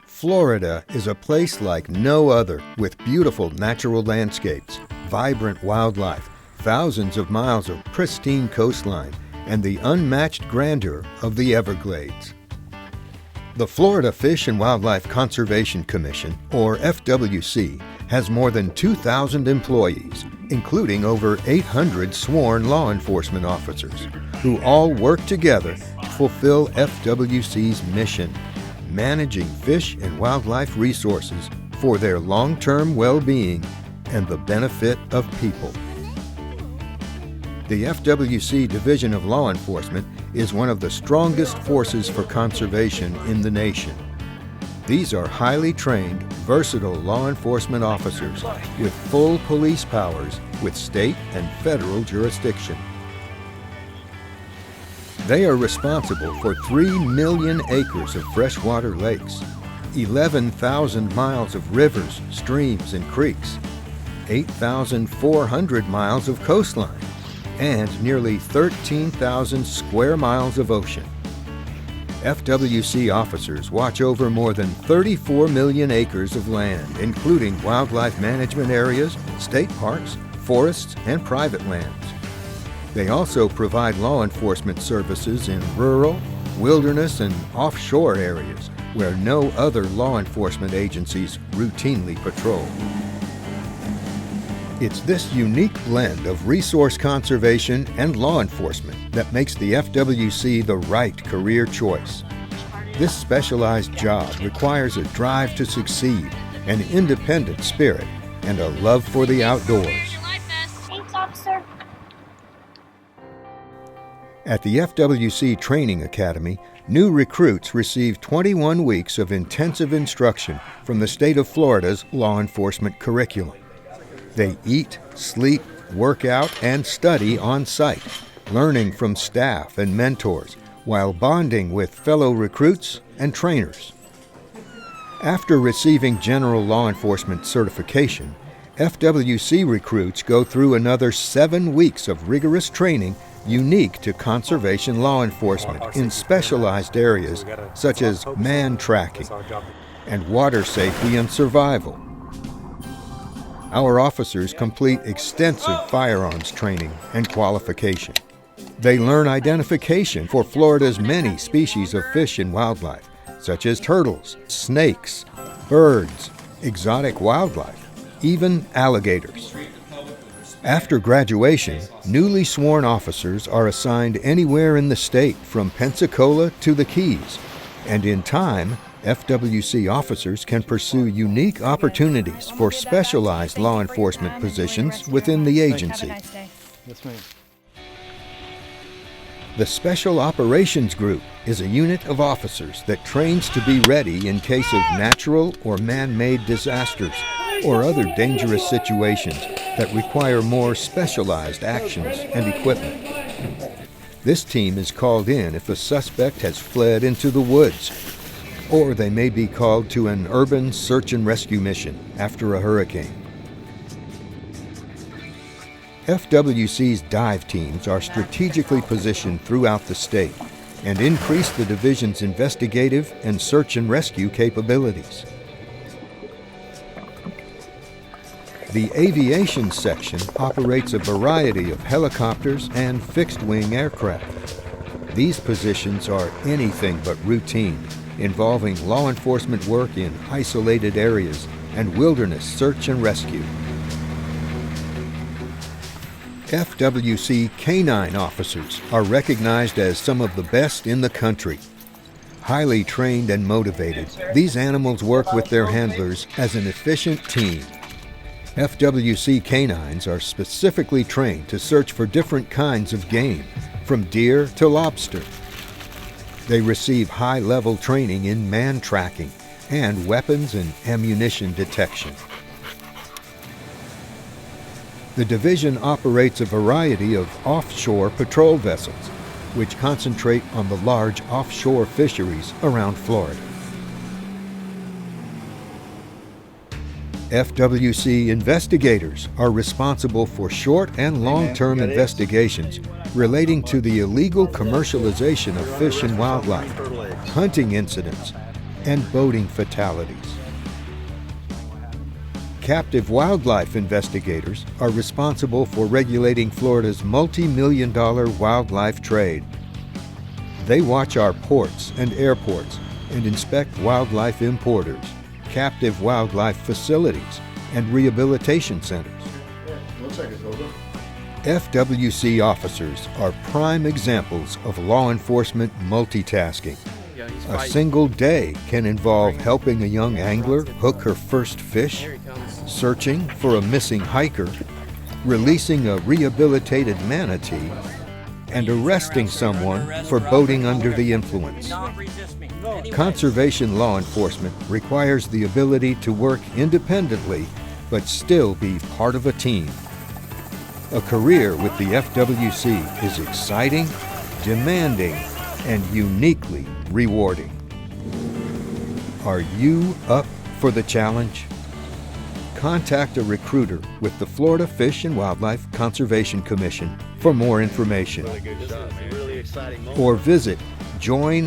Florida is a place like no other, with beautiful natural landscapes, vibrant wildlife, thousands of miles of pristine coastline, and the unmatched grandeur of the Everglades. The Florida Fish and Wildlife Conservation Commission, or FWC, has more than 2,000 employees, including over 800 sworn law enforcement officers, who all work together to fulfill FWC's mission: managing fish and wildlife resources for their long-term well-being and the benefit of people. The FWC Division of Law Enforcement is one of the strongest forces for conservation in the nation. These are highly trained, versatile law enforcement officers with full police powers with state and federal jurisdiction. They are responsible for 3 million acres of freshwater lakes, 11,000 miles of rivers, streams, and creeks, 8,400 miles of coastline, and nearly 13,000 square miles of ocean. FWC officers watch over more than 34 million acres of land, including wildlife management areas, state parks, forests, and private lands. They also provide law enforcement services in rural, wilderness, and offshore areas where no other law enforcement agencies routinely patrol. It's this unique blend of resource conservation and law enforcement that makes the FWC the right career choice. This specialized job requires a drive to succeed, an independent spirit, and a love for the outdoors. Thanks, officer. At the FWC Training Academy, new recruits receive 21 weeks of intensive instruction from the state of Florida's law enforcement curriculum. They eat, sleep, work out, and study on site, learning from staff and mentors while bonding with fellow recruits and trainers. After receiving general law enforcement certification, FWC recruits go through another 7 weeks of rigorous training unique to conservation law enforcement in specialized areas such as man tracking and water safety and survival. Our officers complete extensive firearms training and qualification. They learn identification for Florida's many species of fish and wildlife, such as turtles, snakes, birds, exotic wildlife, even alligators. After graduation, newly sworn officers are assigned anywhere in the state from Pensacola to the Keys, and in time, FWC officers can pursue unique opportunities for specialized law enforcement positions within the agency. Yes, ma'am. The Special Operations Group is a unit of officers that trains to be ready in case of natural or man-made disasters or other dangerous situations that require more specialized actions and equipment. This team is called in if a suspect has fled into the woods, or they may be called to an urban search and rescue mission after a hurricane. FWC's dive teams are strategically positioned throughout the state and increase the division's investigative and search and rescue capabilities. The aviation section operates a variety of helicopters and fixed-wing aircraft. These positions are anything but routine, involving law enforcement work in isolated areas and wilderness search and rescue. FWC canine officers are recognized as some of the best in the country. Highly trained and motivated, these animals work with their handlers as an efficient team. FWC canines are specifically trained to search for different kinds of game, from deer to lobster. They receive high-level training in man tracking and weapons and ammunition detection. The division operates a variety of offshore patrol vessels, which concentrate on the large offshore fisheries around Florida. FWC investigators are responsible for short and long-term investigations relating to the illegal commercialization of fish and wildlife, hunting incidents, and boating fatalities. Captive wildlife investigators are responsible for regulating Florida's multi-million-dollar wildlife trade. They watch our ports and airports and inspect wildlife importers, captive wildlife facilities, and rehabilitation centers. Looks like it's over. FWC officers are prime examples of law enforcement multitasking. A single day can involve helping a young angler hook her first fish, searching for a missing hiker, releasing a rehabilitated manatee, and arresting someone for boating under the influence. Conservation law enforcement requires the ability to work independently but still be part of a team. A career with the FWC is exciting, demanding, and uniquely rewarding. Are you up for the challenge? Contact a recruiter with the Florida Fish and Wildlife Conservation Commission for more information. Or visit joinfwc.com.